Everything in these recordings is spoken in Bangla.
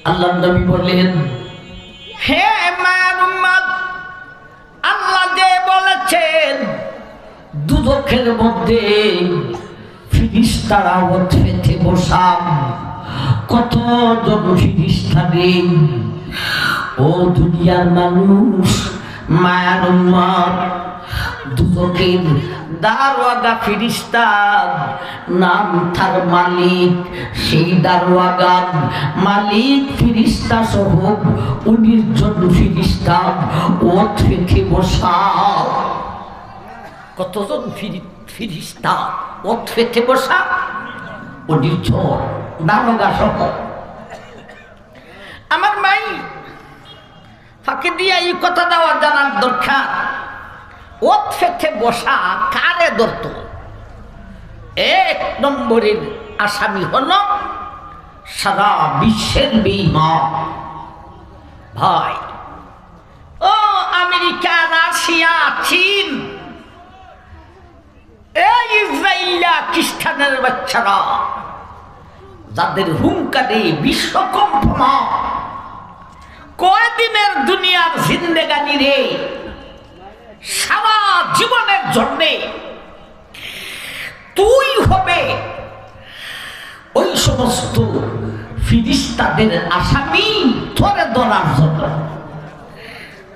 আল্লাহর নবী বললেন, হে মায়ের উম্মত, আল্লাহ যে বলেছেন দুজখের মধ্যে ফিরিস্তারা ওঠেতে বসা, কতজন ফিরিস্তা নেই। ও দুনিয়ার মানুষ, মায়ের উম্মত, দুজখের দারওয়াগা ফিরিস্তা নাম তার মালিক। সেই দারওয়াগা মালিক ফিরিস্তা সহ 19 জন ফিরিস্তা ওঠ রেখে বসা। কতজন ফিরিস্তা ওঠ রেখে বসা? 19 জন দারোগা সহ। আমার ভাই, ফাঁকে দিয়ে এই কথা দেওয়া জানার দরকার, ওঠ রেখে বসা কারে ধরত? 1 নম্বরের আসামি হল সারা বিশ্বের বেঈমান। ভাই, ও আমেরিকা, রাশিয়া, চীন, এই ইসরায়েলিয়া খ্রিস্টানের বাচ্চারা যাদের হুঙ্কারে বিশ্ব কম্পমান, কয়দিনের দুনিয়ার জিন্দেগানি রে, সারা জীবনের জন্যে তুই হবে ওই সমস্ত ফিরিস্তাদের আসামি ধরে ধরার জন্য।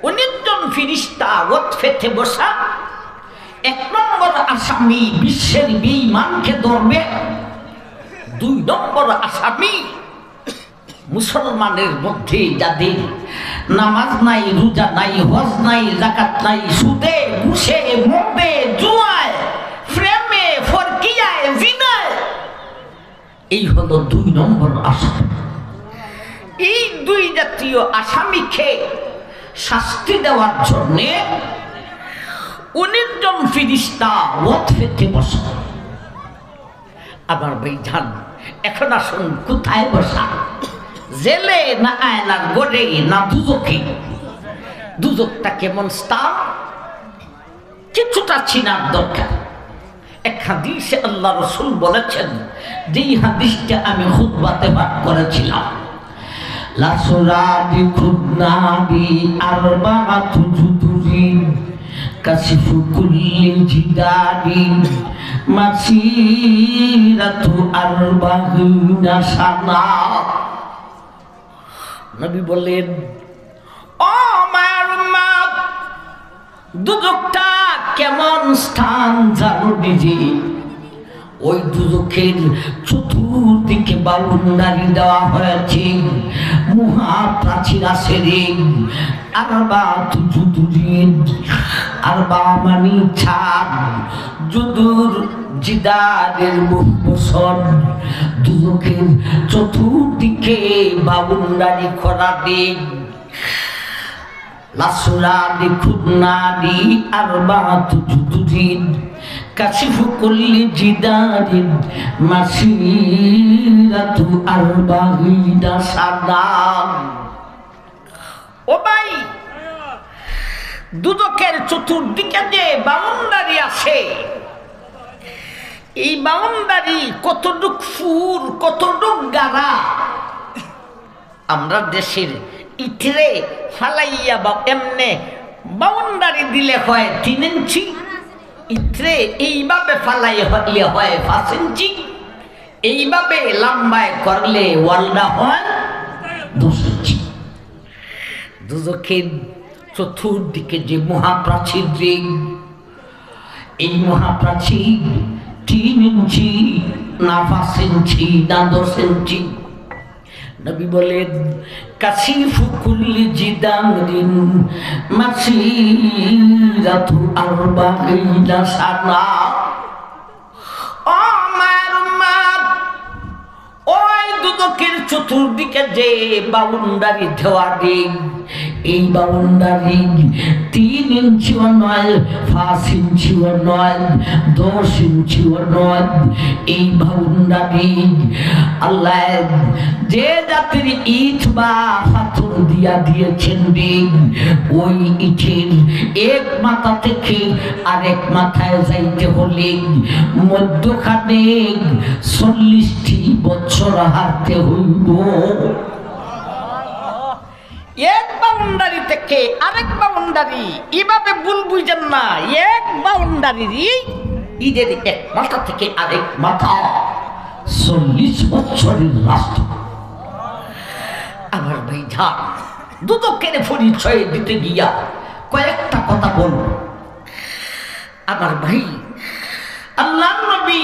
19 জন ফিরিস্তা ওঠ ফেতে বসা। 1 নম্বর আসামি বিশ্বের বেঈমানকে ধরবে। 2 নম্বর আসামি মুসলমানের মধ্যে যাদের নামাজ নাই, রোজা নাই, হজ নাই, যাকাত নাই, সুদে, ঘুষে, মদে, জুয়ায়, প্রেমে, ফরকিয়ায়, জিনায়, এই হলো 2 নম্বর আসামি। এই 2 জাতীয় আসামিকে শাস্তি দেওয়ার জন্যে 19 জন ফিরিস্তা ওঠ ফেতে বসা। আমার ভাই জান, এখন আসুন, কোথায় বসা? জেলে না আয়নার গড়ে না দুজখে? দুজখটা কেমন স্থান কিছুটা চিনার দরকার। এক হাদিসে আল্লাহ রাসূল বলেছেন, যেই হাদিসটা আমি খুতবাতে পাঠ করেছিলাম, লাসরাদি খুদনাদি আরবাআতু জুদুরিন কাশিফু কুল্লি জিদারিন মাসিরাতু আরবাঈনা সানা। নবী বললেন, ও মায়ের উম্মত, দুজখটা কেমন স্থান জানো নিজে? ওই দুজখের চতুর্দিকে বাউন্ডারি দেওয়া হয়েছে, মহাপ্রাচীর আছে রে। আরবাআতু জুদুরিন, আরবা মানে ছাদ, জুদুর জিদারের বহুবচন। দুজখের চতুর্দিকে বাউন্ডারি করা দিক। লাসরাদি খুদনাদি আরবাআতু জুদুরিন কাশিফু কুল্লি জিদারিন মাসিরাতু আরবাঈনা সানা। ও ভাই, দুজখের চতুর্দিকে যে বাউন্ডারি আছে, এই বাউন্ডারি কতটুক ফুর, কতটুক গাড়া। আমরা দেশের ইটরে ফালাইয়া বা এমনে বাউন্ডারি দিলে হয় 3 ইঞ্চি, ইটরে এইভাবে ফালাই হলে হয় 5 ইঞ্চি, এইভাবে লম্বায় করলে ওয়ালটা হয় 10 ইঞ্চি। দুজখের চতুর্দিকে যে মহাপ্রাচীর রে, এই মহাপ্রাচীর 3 ইঞ্চি না 5 ইঞ্চি না 10 ইঞ্চি। নবী বলেন, কাশিফু কুল্লি জিদারিন মাসিরাতু আরবাঈনা সানা। ও মায়ের উম্মত, ওই দুজখের চতুর্দিকে যে বাউন্ডারি দেওয়া দিক, এই বাউন্ডারি 3 ইঞ্চিও নয়, 5 ইঞ্চিও নয়, 10 ইঞ্চিও নয়। এই বাউন্ডারি আল্লাহ যে জাতির ইট বা পাথর দিয়া দিয়েছেন দিক, ওই ইটের এক মাথা থেকে আরেক মাথায় যাইতে হলে মধ্যখানে 40টি বছর হাঁটতে হইব। থেকে আরেক বাউন্ডারি, এভাবে ভুল বুঝেন না। এক বাউন্ডারিরই ঈদের এক মাথা থেকে আরেক মাথা 40 বছরের রাস্তা। আমার ভাই ঝাড় দুদকের পরিচয় দিতে গিয়া কয়েকটা কথা বলব। আমার ভাই আল্লাহর নবী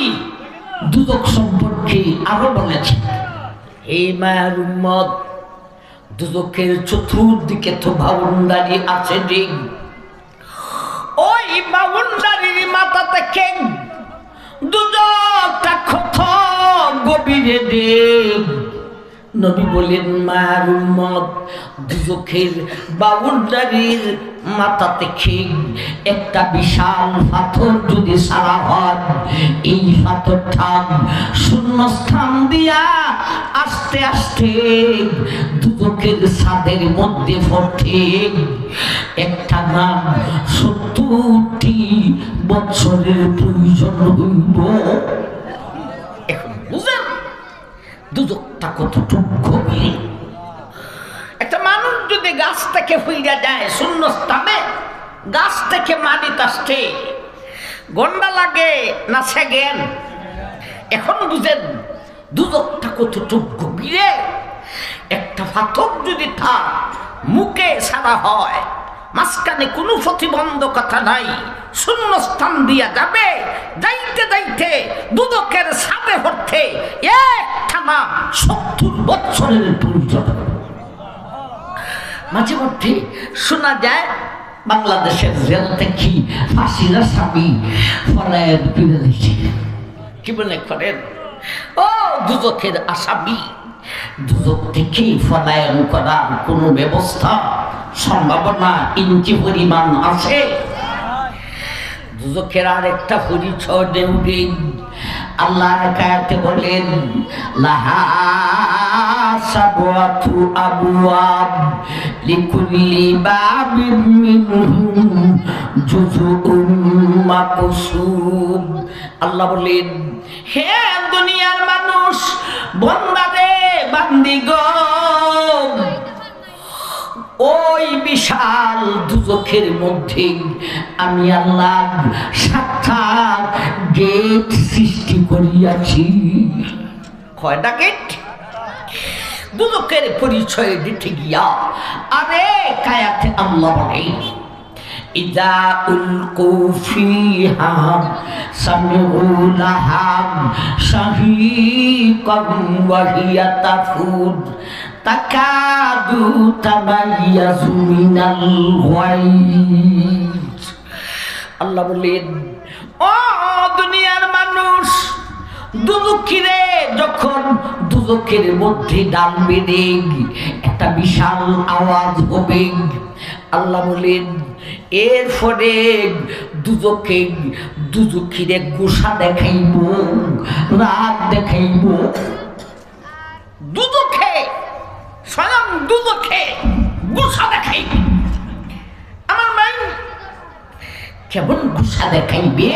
দুদক সম্পর্কে আরো বলেছেন, এই মায়ের উম্মত, দুদকের চতুর্দিকে তো বাউন্ডারি আছে রে, ওই বাউন্ডারির মাথা থেকে দুদকটা কত গভীরে দেব। নবী বলেন, মায়ের উম্মত, দুদকের বাউন্ডারির মাথা থেকে একটা বিশাল পাথর যদি সারা হয়, এই পাথরটা শূন্যস্থান দিয়া আস্তে আস্তে দুদকের ছাদের মধ্যে পড়তে একটা নাম 70টি বছরের প্রয়োজন হইব। এখন বুঝেন দুদকটা কতটুকু গভীর। একটা মানুষ যদি গাছ থেকে হইয়া যায় শূন্য স্থানে, গাছ থেকে মাটিতে আসতে গন্ডা লাগে না সেকেন্ড? এখন বুঝেন দুদকটা কতটুকু গভীরে। একটা পাথর যদি তার মুখে ছাড়া হয়, মাঝখানে কোনো প্রতিবন্ধকতা নাই, শূন্য স্থান দিয়া যাবে, যাইতে যাইতে দুদকের ছাদে হতে একটানা 70 বছরের প্রয়োজন। মাঝে মধ্যে শোনা যায় বাংলাদেশের জেল থেকে ফাঁসির আসামি পলায়ন করে দিয়েছে। কি বলে করেন? ও দুদকের আসামি, দুদক থেকে পলায়ন করার কোনো ব্যবস্থা সম্ভাবনা ইঞ্চি পরিমাণ আছে? দুদকের আর একটা পরিচয় দেউরে আল্লাহর কায়াতে বলেন, লাহা সাবওয়াতু আবওয়াব লিকুল্লি বাবিন মিনহুম জুজুউম মাকসুব। আল্লাহ বলেন, হে দুনিয়ার মানুষ, বান্দারে বান্দিগণ, ওই বিশাল দুদকের মধ্যে আমি আল্লাহ 7টা গেট সৃষ্টি করিয়াছি। কয়টা গেট? দুদকের পরিচয় দিতে গিয়া আরে কায়াতে আল্লাহ বলে, ইযা উলকু ফিহা সামিউ লাহা শাহীকান ওয়া হিয়া তাফুদ তাকাদু তামাইয়াজু মিনাল গায়জ। আল্লাহ বলেন, ও দুনিয়ার মানুষ, দুদকিরে যখন দুদকের মধ্যে ডালবে রে, একটা বিশাল আওয়াজ হবে। আল্লাহ বলেন, এরপরে দুদকিরে গোসা দেখাইব, রাত দেখাইব। দুদকে স্বয়ং দুদকে গোসা দেখাইবে। আমার মাই কেমন গোসা দেখাইবে?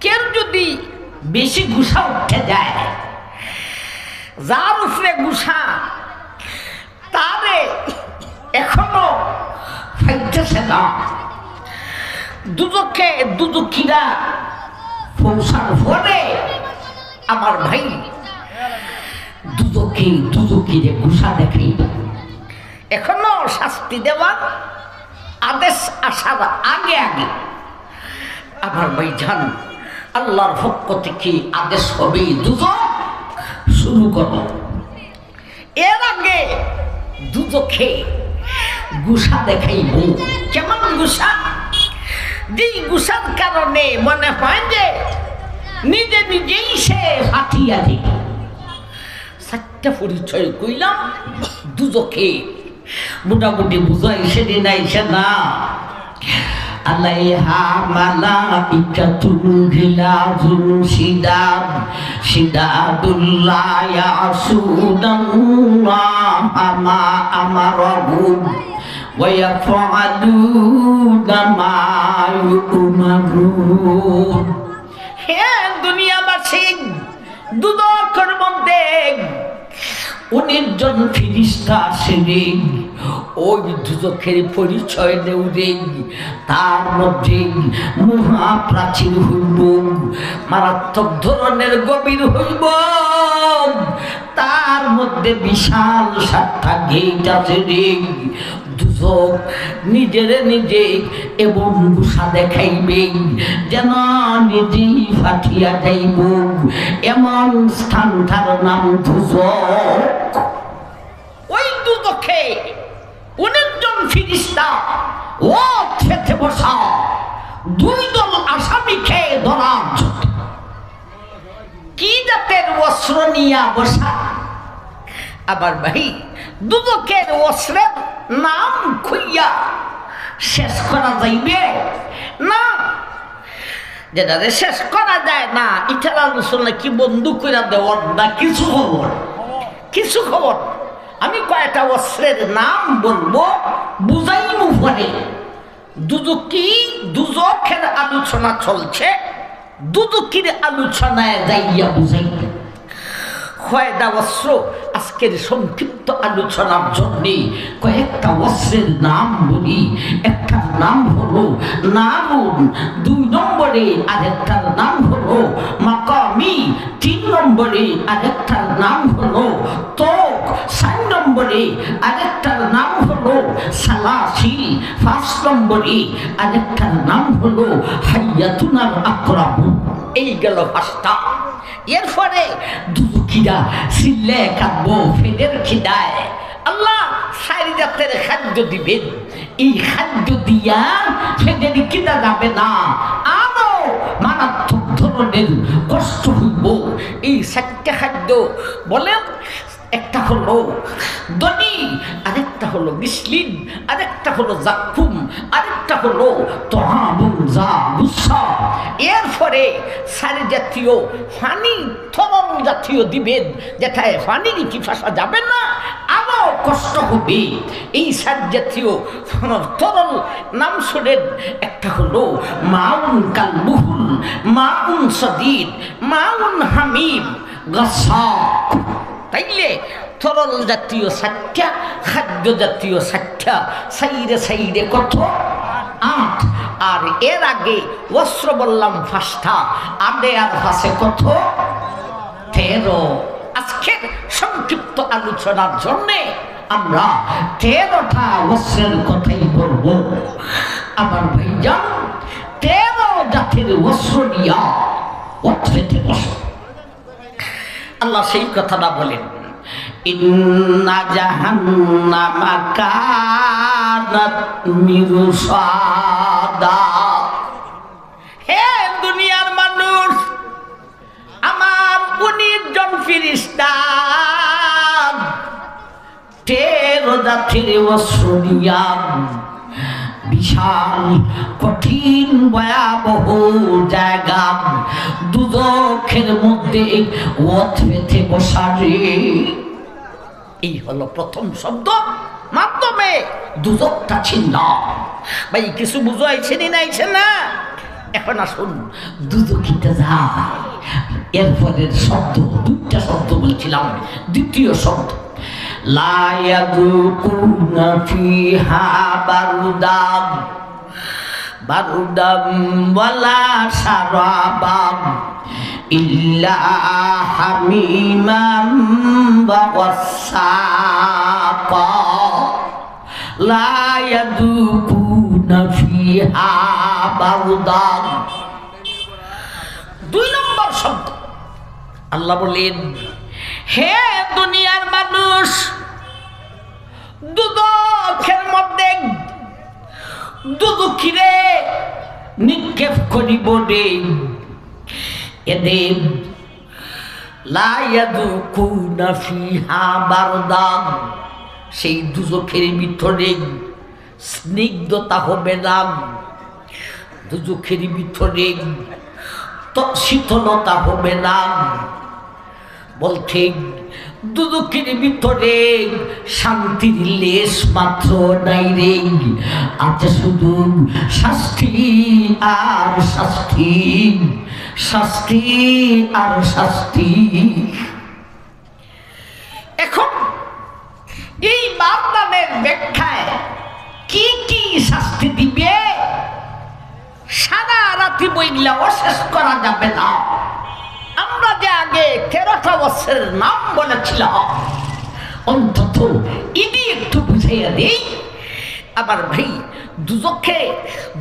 কেউ যদি বেশি গুসা উঠে যায়, যার উপরে গুসা তারে এখনো ফাইতেছে না, দুদকিরা পৌঁছার পরে আমার ভাই দুদকিরে গুসা দেখাইবে। এখনো শাস্তি দেওয়ার আদেশ আসার আগে আগে আমার ভাই জান আল্লাহর পক্ষ থেকে আদেশ হবে, দুদক শুরু করো। এর আগে দুদকে গুসা দেখাইব। কেমন গুসা? যেই গুসার কারণে মনে হয় যে নিজে নিজেই সে ফাটিয়া দিল। 7টা পরিচয় কইলাম দুদকে, মোটামুটি বুঝাইছে দিনাইছে না। আলাইহা মালাইকাতুন গিলাজুন শিদাদ শিদাদুল্লা ইয়াসুনাল্লাহা মা আমারাহুম ওয়া ইয়াফআলুনা মা ইউমারুন। হে দুনিয়াবাসী, দুদকের মধ্যে 19 জন ফিরিস্তা আসে রে, ওই দুজখের পরিচয় দেও রে। তার মধ্যে মহাপ্রাচীর হইব, মারাত্মক ধরনের গভীর হইব, তার মধ্যে বিশাল 7টা গেট আছে রে। দুজক নিজের নিজে এবং গুসা দেখাইবে, যেন নিজেই ফাটিয়া যাইব, এমন স্থান তার নাম দুজক। ওই দুজকে 19 জন ফিরিস্তা ও খেতে বসা 2 দল আসামিকে ধরার জন্য। কি জাতের বস্ত্র নিয়া বসা? আবার ভাই, দুজকের বস্ত্রের নাম খুইয়া শেষ করা যাইবে না, যেটা শেষ করা যায় না এটার আলোচনা কি বন্ধু করে দেওয়ার না কিছু খবর, কিছু খবর। আমি কয়েকটা অস্ত্রের নাম বলবো, বুঝাইমু পরে। দুজকি দুজকের আলোচনা চলছে, দুজকির আলোচনায় যাইয়া বুঝাইবে কয়টা অস্ত্র। আজকের সংক্ষিপ্ত আলোচনার জন্য কয়েকটা অস্ত্রের নাম বলি। একটার নাম হলো নারুন, 2 নম্বরে আরেকটার নাম হলো মাকামি, 3 নম্বরে আরেকটার নাম হলো তোক, 4 নম্বরে আরেকটার নাম হলো সালাসিল, 5 নম্বরে আরেকটার নাম হলো হাইয়াতুনাল আকরাম। এই গেল 5টা। এরপরে দুজকিরা সিল্লে কাঁদবো ফেদের খিদায়। আল্লাহ 4 জাতের খাদ্য দিবেন, এই খাদ্য দিয়া ফেদের খিদা যাবে না, আরো মারাত্মক ধরনের কষ্ট হইব। এই 4টা খাদ্য বলেন, একটা হলো দনি, আরেকটা হলো মিসলিন, আরেকটা হলো জাকুম, আরেকটা হলো তহামুন যা গুসা। এরপরে 4 জাতীয় পানি, তরল জাতীয় দিবেন, যেটায় পানির পিপাসা যাবে না, আরো কষ্ট হবে। এই 4 জাতীয় তরল নাম শোনেন। একটা হলো মাউন কালবুহুল, মাউন সদিদ, মাউন হামিম, গাসাক। তাইলে তরল জাতীয় 4টা, খাদ্য জাতীয় 4টা, সাইডে সাইডে কত? 8। আর এর আগে অস্ত্র বললাম 5টা, আদে আর পাশে কত? 13। আজকের সংক্ষিপ্ত আলোচনার জন্যে আমরা 13টা অস্ত্রের কথাই বলব। আমার ভাইজান, 13 জাতির অস্ত্র নিয়া অস্ত্রেতে বসো। আল্লাহ সেই কথাটা বলেন, ইন্না জাহান্নামা কানাত মিরসাদা। হে দুনিয়ার মানুষ, আমার 19 জন ফেরেশতা 13 জাতির অস্ত্র নিয়া বিশাল কঠিন ভয়াবহ জায়গা দুজখের মধ্যে ওথেতে বসারে। এই হলো প্রথম শব্দ, মাধ্যমে দুজকটা ছিন্ন। ভাই কিছু বুঝাইছে নি নাইছে না? এখন আসুন দুজকিতে যায়। এরপরের শব্দ 2টা শব্দ বলছিলাম, দ্বিতীয় শব্দ লা ইয়াযুকুনা ফিহা বারুদাম, বারুদাম ওয়ালা শারাবাম ইল্লা হামিমাম ওয়া গাসসাকা। লা ইয়াযুকুনা ফিহা বারুদাম। 2 নম্বর শব্দ আল্লাহ বলেন, হে দুনিয়ার মানুষ, দুজখের মধ্যে দুজকিরে নিক্ষেপ করিব রে। এদের লা ইয়াযুকুনা ফিহা বারদান, সেই দুজখের ভিতরে স্নিগ্ধতা হবে না, দুজখের ভিতরে শীতলতা হবে না। বলছে দুজখের ভিতরে শান্তির লেশ মাত্র নাই রে, আছে শুধু শাস্তি আর শাস্তি, শাস্তি আর শাস্তি। এখন এই বারদানের ব্যাখ্যায় কি কি শাস্তি দিবে সারা রাতি বইগুলা শেষ করা যাবে না। আমরা যে আগে 13টা বছরের নাম বলেছিলাম, অন্তত ইদি একটু বুঝাইয়া দেই। আমার ভাই,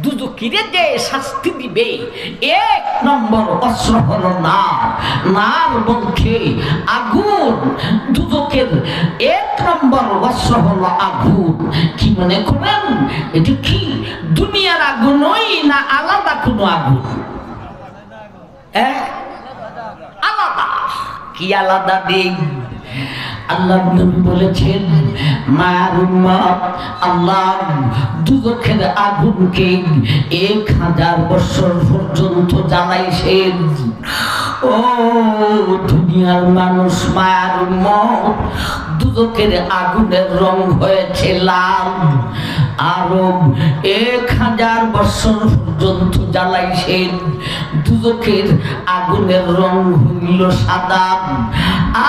দুজকিরে যে শাস্তি দিবে, 1 নম্বর অস্ত্র হলো নার বংশে আগুন। দুজকের 1 নম্বর অস্ত্র হলো আগুন। কি মনে করেন এটা কি দুনিয়ার আগুনই না আলাদা কোনো আগুন? আলাদা। কি আলাদা দিক? আল্লাহ নবী বলেছেন, মায়ের উম্মত আল্লাহ দুজকের আগুনকে 1000 বছর পর্যন্ত জ্বালাইছেন। ও দুনিয়ার মানুষ, মায়ের উম্মত, দুজকের আগুনের রং হয়েছে লাল। আরো 1000 বছর পর্যন্ত জ্বালাইছেন। দুজকের আগুনের রং হইল সাদা।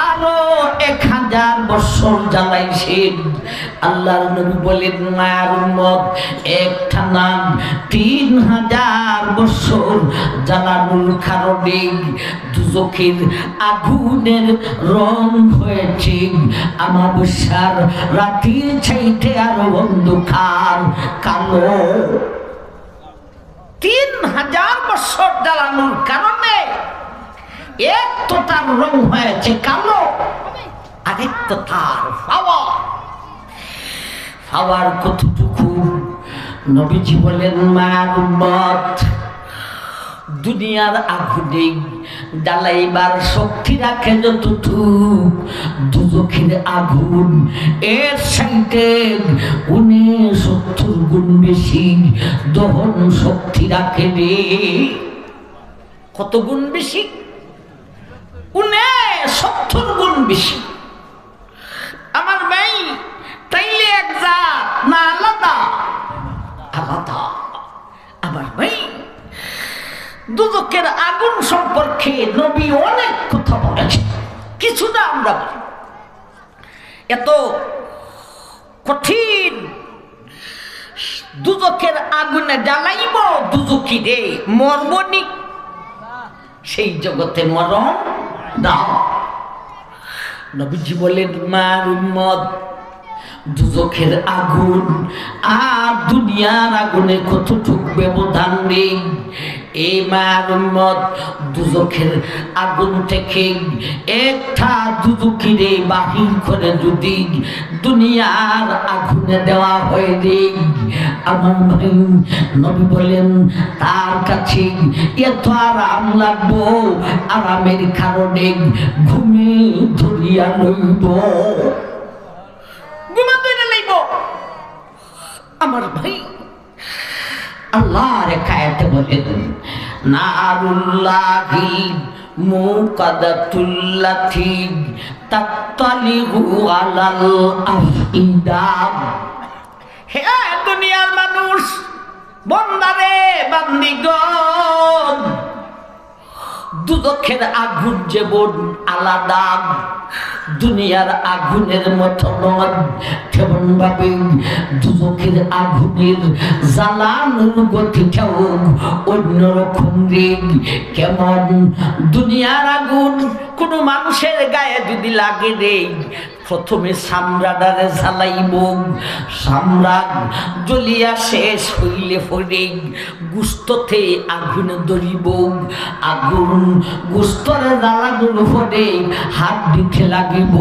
আরো 1000 বছর জ্বালাইছেন। আল্লাহর নবী বলেন, মায়ের উম্মত একটানা 3000 বছর জ্বালানোর কারণে দুজকের আগুনের রং হয়েছে আমাবস্যার রাতের চাইতে আরো অন্ধকার কালো। 3000 বছর জ্বালানোর কারণে এক তো তার রং হয়েছে কালো, আরেক তো তার পাওয়ার কতটুকু? নবীজি বলেন, মায়ের উম্মত, দুনিয়ার আগুনে জ্বালাইবার শক্তি রাখে যতটুকু, দুজকের আগুন এর সাইতে 69 গুণ বেশি দহন শক্তি রাখে রে। কত গুণ বেশি? 69 গুণ বেশি। আমার ভাই, তাইলে এক জাত না আলাদা? আলাদা। আমার ভাই, দুজকের আগুন সম্পর্কে নবী অনেক কথা বলেছেন। কিছুটা আমরা বলি, এত কঠিন দুজকের আগুনে জ্বালাইব দুজকিরে, মরবনি সেই জগতে মরণ দাও। নবীজি বলেন, মার উম্মত, দুজকের আগুন আর দুনিয়ার আগুনে কতটুক ব্যবধান নেই। এই মার উম্মত, দুজকের আগুন থেকে একটা দুজকিরে বাহির করে যদি দুনিয়ার আগুনে দেওয়া হয় রে, আমার ভাই, নবী বলেন তার কাছে এত আরাম লাগবো, আরামের কারণে ঘুমে ধরিয়া লইব, আমার ভাই। আল্লাহর কায়াতে বলেন, নারুল্লাহি মুকাদাতুল্লাতি তাত্তালিহু আলাল আফইদা। হে দুনিয়ার মানুষ, বন্দারে বান্দিগণ, দুজকের আগুন যেমন আলাদা, দুনিয়ার আগুনের মতো নয়, তেমন ভাবে দুজকের আগুনের জ্বালানোর গতিটাও অন্যরকম দিক। কেমন? দুনিয়ার আগুন কোনো মানুষের গায়ে যদি লাগে রে, প্রথমে চামড়াটারে জ্বালাইব, চামড়া জ্বলিয়া শেষ হইলে পরে গুস্ততে আগুন ধরিব, আগুন গুস্তরে জ্বালানোর পরে হাড্ডিতে লাগিব,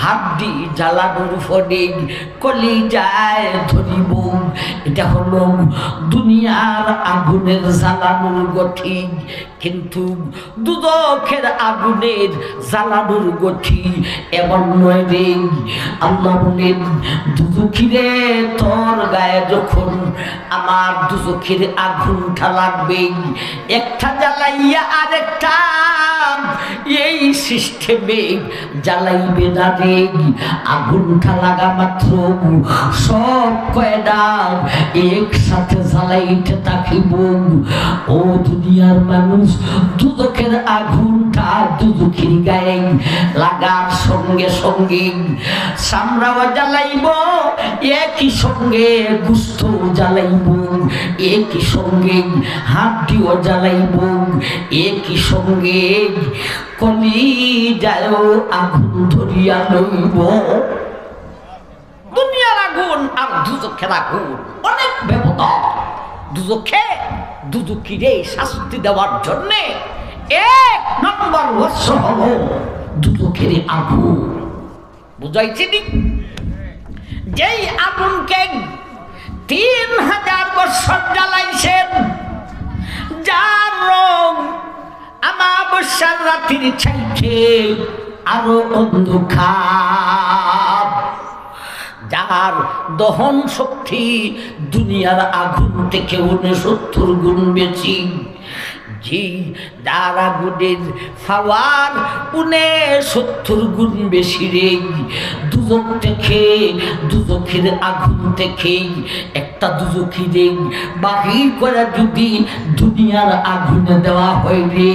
হাড্ডি জ্বালানোর পরে কলিজায় ধরিব। এটা হলো দুনিয়ার আগুনের জ্বালানোর গতি। কিন্তু দুজকের আগুনের জ্বালানোর গতি এমন নয় রে। আল্লাহ বলেন, দুজকিরে তোর গায়ে যখন আমার দুজকের আগুনটা লাগবে, একটা জ্বালাইয়া আরেকটা এই সিস্টেমে জ্বালাইবে না রে, আগুনটা লাগা মাত্র সব কয়টা একসাথে জ্বালাইতে থাকিব। ও দুনিয়ার মানুষ, দুদকের আগুনটা দুদকের গায়ে লাগার সঙ্গে সঙ্গে চামড়াও জ্বালাইব, একই সঙ্গে গুস্ত জ্বালাইব, একই সঙ্গে হাড্ডিও জ্বালাইব, একই সঙ্গে কলিজায়ও আগুন ধরিয়া লইব। দুনিয়ার আগুন আর দুদকের আগুন অনেক ব্যবধান। দুদকে দুদকিরে শাস্তি দেওয়ার জন্য এক নম্বর অস্ত্র হলো দুদকের আগুন। বুঝাইছি নি? যেই আগুনকে 3000 বছর জ্বালাইছেন, যার রং আমাবস্যার রাত্রির চাইতে আরো অন্ধকার, যার দহন শক্তি দুনিয়ার আগুন থেকে 69 গুণ বেশি, জি যার আগুনের পাওয়ার 69 গুণ বেশি রে। দুদক থেকে, দুদকের আগুন থেকে একটা দুদকিরে বাহির করে যদি দুনিয়ার আগুনে দেওয়া হয় রে,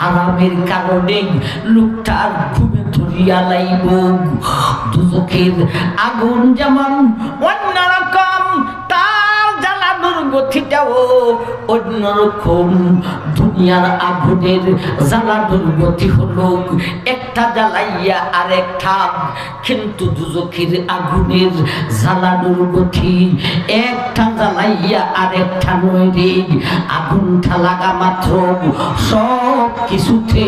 আরামের কারণে লোকটার ঘুমে ধরিয়া লাইব। দুদকের আগুন যেমন অন্যরকম, তার জ্বালানোর গতিটাও অন্যরকম। দুনিয়ার আগুনের জ্বালানোর গতি হলো একটা জ্বালাইয়া আর একটা, কিন্তু দুদকের আগুনের জ্বালানোর গতি একটা জ্বালাইয়া আর একটা নয় রে। আগুনটা লাগা মাত্র সব কিছুতে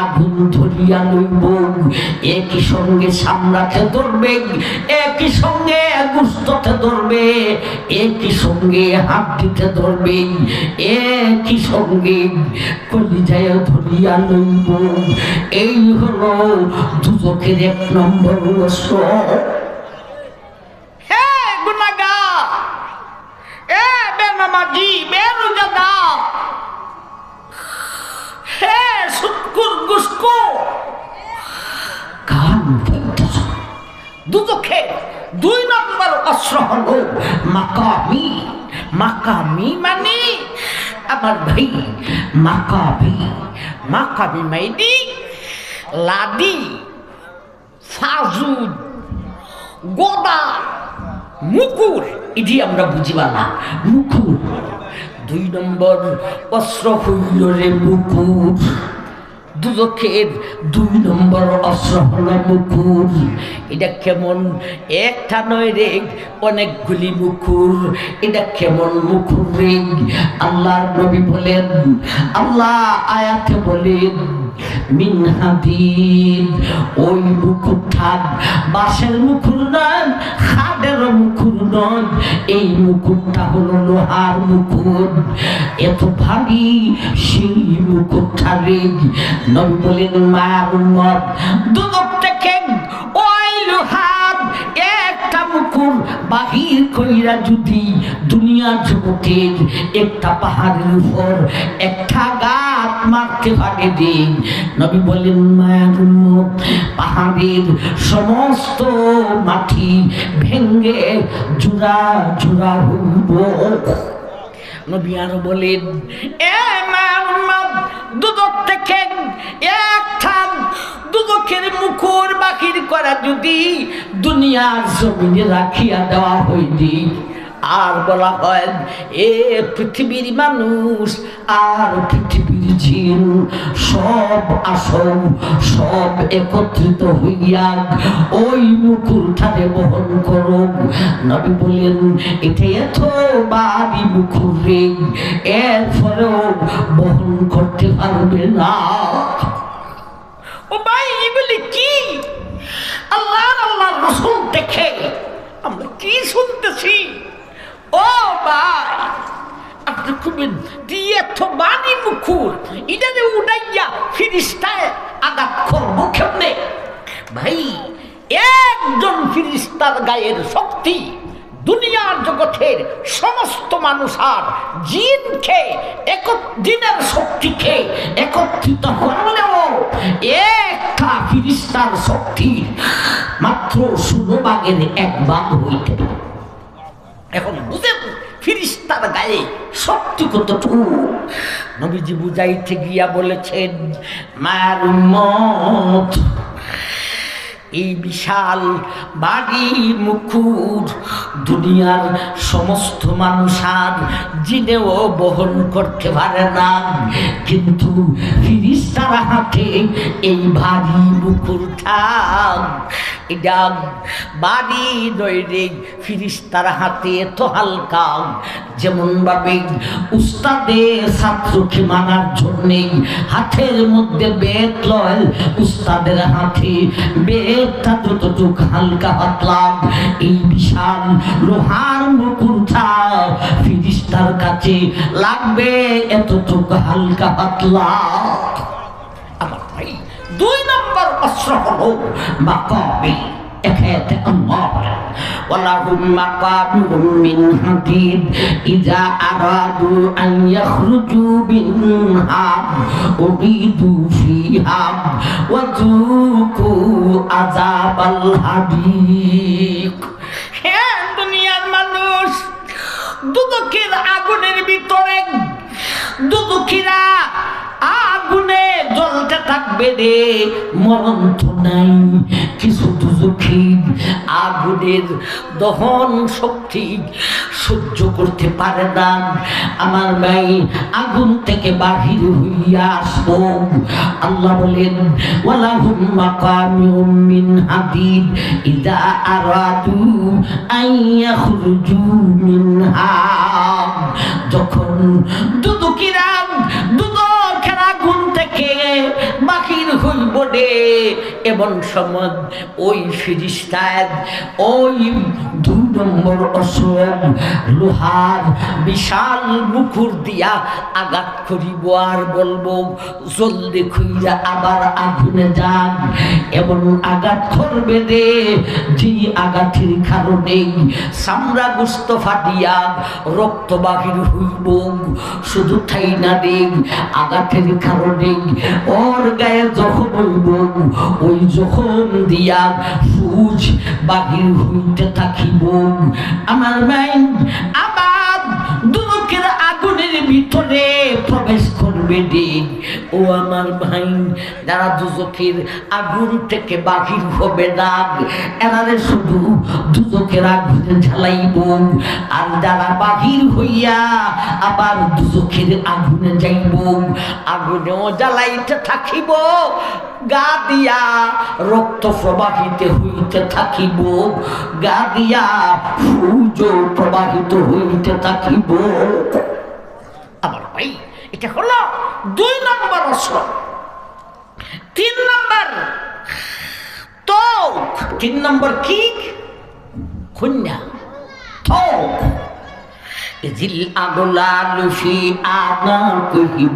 আগুন ধরিয়া লইব, একই সঙ্গে সামরাতে ধরবে, একই সঙ্গে গুস্ততে ধরবে, একই সঙ্গে হাড্ডিতে ধরবে, একই সঙ্গে কলিজায় ধরিয়া লইব। এই হলো দুদকের 1 নম্বর অস্ত্র। হে গুনাহগার, এ বেনামাজি, বেরোজাদার, হে সুৎখোর ঘুষখোর, কান বন্ধ। দুদকের 2 নম্বর অস্ত্র হলো মাকামি। মাকামি মানে আমার ভাই, মাকামি, মাকামি মাইদি লাদি, ফাজুদ, গোদা, মুকুর, এটি আমরা বুঝিবা না। মুকুর 2 নম্বর অস্ত্র হইল রে মুকুর। দুদকের 2 নম্বর অস্ত্র হলো মুকুর। এটা কেমন? একটা নয় রে, অনেকগুলি মুকুর। এটা কেমন মুকুর রে? আল্লাহর নবী বলেন, আল্লাহ আয়াতে বলেন, মিন হাদিদ, ওই মুকুরটা বাঁশের মুকুর নয়, খাদের মুকুর নয়, এই মুকুরটা হলো লোহার মুকুর। এত ভারী সেই মুকুরটা রে। নবী বলেন, মায়ার উম্মত, দুদক থেকে ওই লোহার একটা মুকুর বাহির কইরা যদি দুনিয়ার জগতের একটা পাহাড়ের উপর একটা গাত মারতে পারে দিন, নবী বলেন, মায়ার উম্মত, পাহাড়ের সমস্ত মাটি ভেঙ্গে জোড়া জোড়া হইব। নবী আরো বলেন, এ মায়ার উম্মত, দুদক থেকে একটা দুদকের মুকুর বাহির করা যদি দুনিয়ার জমিনে রাখিয়া দেওয়া হইনি, আর বলা হয় এ পৃথিবীর মানুষ আর পৃথিবীর জিন সব আসল সব একত্রিত হইয়া ওই মুকুরটারে বহন করো। নবী বলেন, এটা এত বাড়ি মুকুর রে, এর ফলেও বহন করতে পারবে না। ও ভাই, এগুলি কি? আল্লাহ আল্লাহ রসুল দেখে আমরা কি শুনতেছি? ও ভাই, আপনি খুবই দিয়ে তো বাণী মুকুর, এটা যে উড়াইয়া ফিরিস্তায় আঘাত করবো কেমনে? ভাই, একজন ফিরিস্তার গায়ের শক্তি দুনিয়ার জগতের সমস্ত মানুষ আর জিনকে দিনের শক্তিকে একত্রিত করলেও একটা ফিরিস্তার শক্তি মাত্র 16 ভাগের 1 ভাগ হইতে। এখন বুঝেন ফিরিস্তার গায়ে শক্তি কতটুকু। নবীজি বুঝাইতে গিয়া বলেছেন, মার উম্মত, এই বিশাল বাড়ি মুকুট দুনিয়ার সমস্ত মানুষ আর জিনেও বহন করতে পারে না, কিন্তু ফিরিস্তার হাতে এই ভারী মুকুটটা, এটা বাড়ি নইরে ফিরিস্তার হাতে এত হালকা। যেমন ভাবে উস্তাদের ছাত্রকে মানার জন্যে হাতের মধ্যে বেত লয়, উস্তাদের হাতে বেতটা যতটুক হালকা পাতলা, এই বিশাল লোহার মুকুটটা ফিরিস্তার কাছে লাগবে এতটুক হালকা পাতলা। আমার ভাই 2 নম্বর অস্ত্র হলো মাকামি। এখানে আল্লাহ বলেন, ওয়ালাহুম মাকামিহুম মিন হাদিদ ইযা আরাদু আন ইয়াখরুজু মিনহা উইদু ফিহা ওয়া যুকু আযাবাল হাদিক। হে দুনিয়ার মানুষ, দুদকের আগুনের ভিতরে দুদকিরা আগুনে জ্বলতে থাকবে রে, মরণ তো নাই। কিছু দুজখী আগুনের দহন শক্তি সহ্য করতে পারে না। আমার ভাই আগুন থেকে বাহির হইয়া আসবো। আল্লাহ বলেন, ওয়ালাহুম মাকামিউম মিন হাদিদ ইযা আরাদু আন ইয়াখরুজু মিনহা। যখন দুদকিরা দুদকের আগুন থেকে বাহির হইব রে, এমন সময় ওই ফিরিস্তার ওই 2 নম্বর অস্ত্র লোহার বিশাল মুকুট দিয়া আঘাত করিব আর বলবো, জলদি খুইয়া আবার আগুনে যান। এমন আঘাত করবে রে, যে আঘাতের কারণে চামড়া গোস্ত ফাটিয়া রক্ত বাহির হইব। শুধু তাই না রে, আঘাতের কারণে ওর গায়ে জখম হইব, ওই জখম দিয়া সুজ বাহির হইতে থাকিব। আমার ভাই আবার দুদকের আগুনের ভিতরে প্রবেশ করবে রে। ও আমার ভাই, যারা দুদকের আগুন থেকে বাহির হবে না, এনারে শুধু দুদকের আগুনে জ্বালাইব। আর যারা বাহির হইয়া আবার দুদকের আগুনে যাইব, আগুনেও জ্বালাইতে থাকিব, গা দিয়া রক্ত প্রবাহিত হইতে থাকিব, গা দিয়া সূর্য প্রবাহিত হইতে থাকিব। আমার ভাই, এটা হলো 2 নম্বর অস্ত্র। 3 নম্বর তোক। 3 নম্বর কি? কন্যা তোক। ইযিল আগলালু ফি আনাকিহিম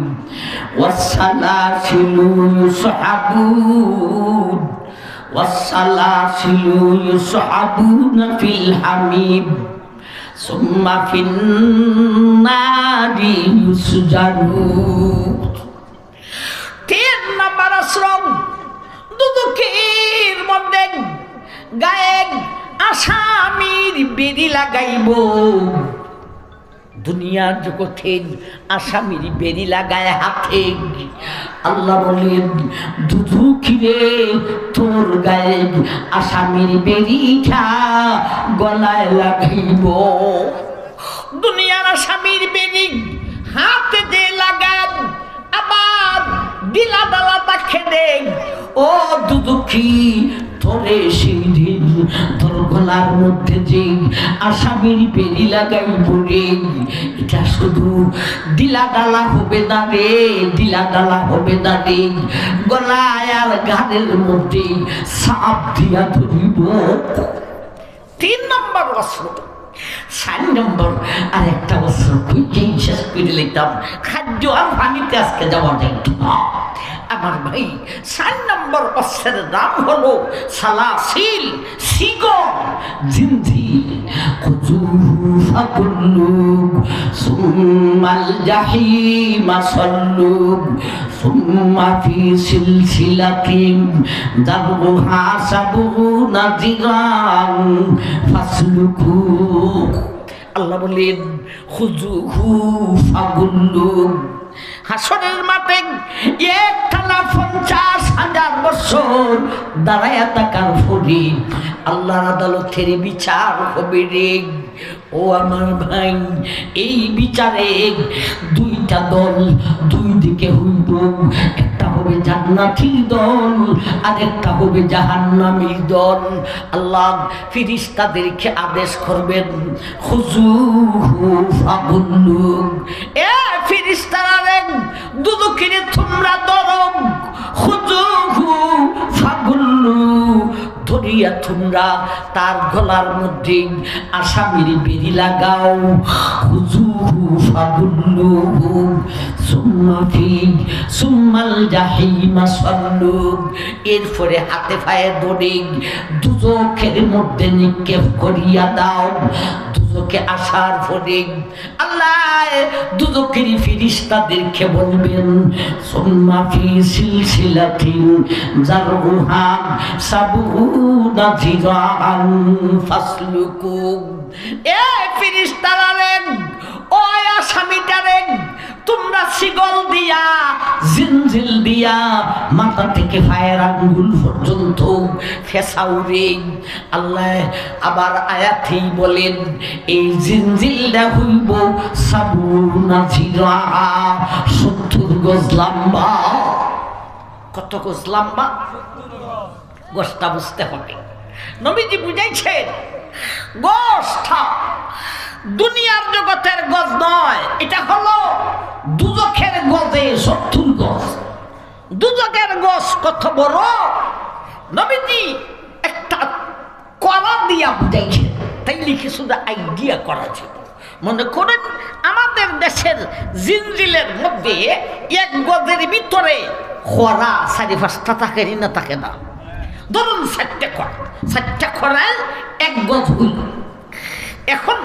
ওয়াসসালাসিলু ইউসহাবুন ওয়াসসালাসিলু ইউসহাবুনা ফিল হামিম সুম্মা ফিন নারি ইউসজারুন। 3 নম্বর আশ্রম, দুদকের মধ্যে গায়ে আসামির বেড়ি লাগাইব। দুনিয়ার জগতে আসামির বেড়ি লাগায় হাতে। আল্লাহ বলেন, দুদুকিরে তোর গায়ে আসামির বেড়িটা গলায় লাগাইব। দুনিয়ার আসামির বেড়ি হাতে দিয়ে লাগান, আবার দিলা ডালাটা খেদে। ও দুদুকি, তোরে সেই দিন তোর গলার মধ্যে যে আসামির বেড়ি লাগাইব রে, এটা শুধু দিলা ডালা হবে না রে, দিলা ডালা হবে না রে, গলায় আর গালের মধ্যে সাপ দিয়া ধরিব। 3 নম্বর অস্ত্র। 4 নম্বর আর একটা অস্ত্র খুঁজেই শেষ করে লিখতাম, খাদ্য আর পানিতে আজকে যাওয়া যাইত না। আমার ভাই 4 নম্বর অস্ত্রের নাম হলো সালাসিল, শিকল, জিনজির। খুযুহু ফাগুল্লুহ সুম্মাল জাহিমা সাল্লুহ সুম্মা ফি সিলসিলাতিন যারউহা সাবউনা যিরান ফাসলুকু। আল্লাহ বলেন খুযুহু ফাগুল্লুহ, হাসরের মাঠে একটানা 50,000 বছর দাঁড়ায়া থাকার পরে আল্লাহর আদালতের বিচার হবে রে। ও আমার ভাই, এই বিচারে দুইটা দল দুই দিকে হইব, একটা হবে জান্নাতীর দল আর একটা হবে জাহান্নামীর দল। আল্লাহ ফেরেশতাদেরকে আদেশ করবেন খুযুহু ফাগুল্লুহ, এ ফেরেশতারা রে দুদুকিরে তোমরা ধরো, খুযুহু ফাগুল্লুহ, ধরিয়া তোমরা তার গলার মধ্যে আসামির বেরি লাগাও। খুযুহু ফাগুল্লুহ সুম্মাল জাহিমা সাল্লুহ, এরপরে হাতে পায়ে ধরে দুজকের মধ্যে নিক্ষেপ করিয়া দাও। দুজকে আসার পরে আল্লাহ দুজকের ফেরেশতাদেরকে বলবেন সুম্মা ফি সিলসিলাতিন যারউহা সাবউনা যিরান ফাসলুকু। এ ফেরেশতারা রে, ও আসামিটা রে, তোমরা শিকল দিয়া জিনজিল দিয়া মাথা থেকে পায়ের আঙ্গুল পর্যন্ত ফেসাও রে। আল্লাহ আবার আয়াতেই বলেন এই জিনজিলটা হইব সাবউনা যিরা, 70 গজ লম্বা। কত গজ লম্বা? গজটা বুঝতে হবে। নবীজি বুঝাইছেন গজটা দুনিয়ার জগতের গজ নয়, এটা হলো দুজখের গজে 70 গজ। দুজখের গজ কত বড় নবীজি একটা কলা দিয়া বুঝাইছেন, তাই লিখে শুধু আইডিয়া করা ছিল। মনে করেন আমাদের দেশের জিনজিলের মধ্যে 1 গজের ভিতরে খরা 4-5টা থাকে না, থাকে না। ধরুন 4টে খরা, 4টা খরায় 1 গজ হইল। এখন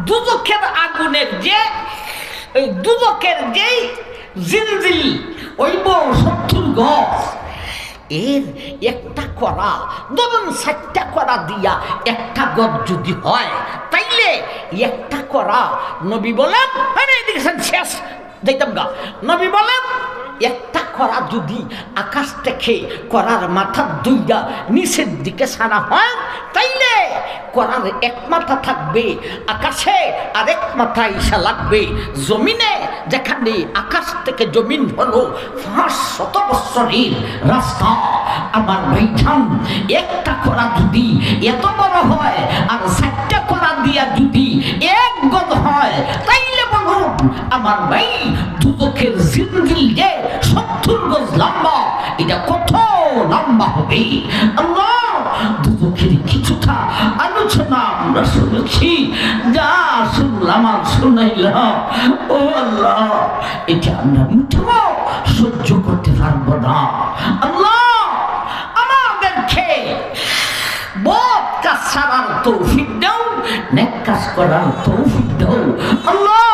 দুজখের আগুনের যে ওই দুজখের যেই জিনজিল ওইব 70 গজ, এর একটা করা ধরুন 4টা করা দিয়া 1টা গজ যদি হয়, তাইলে একটা করা নবী বলেন, আরে দেখেছেন শেষ যাইতাম গা, নবী বলেন একটা করা যদি আকাশ থেকে করার মাথা দুইটা নিচের দিকে ছাড়া হয়, তাইলে করার 1 মাথা থাকবে আকাশে আর 1 মাথা ইসা লাগবে জমিনে। যেখানে আকাশ থেকে জমিন হলো 500 বছরের রাস্তা। আমার ভাইজান, একটা করা যদি এত বড় হয় আর 4টা করা দিয়া যদি 1 গজ হয়, তাইলে বলুন আমার ভাই দুজখের জিনজিল যে 70 গজ লম্বা, এটা কত লম্বা হবে? আল্লাহ দুজখের কিছুটা আলোচনা আমরা শুনেছি, যা শুনলাম আর শুনাইলাম, ও আল্লাহ এটা আমরা মুঠেও সহ্য করতে পারবো না। আল্লাহ আমাদেরকে বদ কাজ ছাড়ার তৌফিক দাও, নেক কাজ করার তৌফিক দাও। আল্লাহ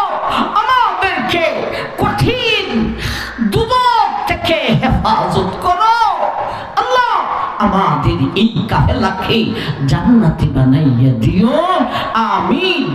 আমাদেরকে কঠিন দুজখ থেকে হেফাজত করো। আল্লাহ আমাদের এই কাফেলাকে জান্নাতি বানাইয়া দিও। আমিন।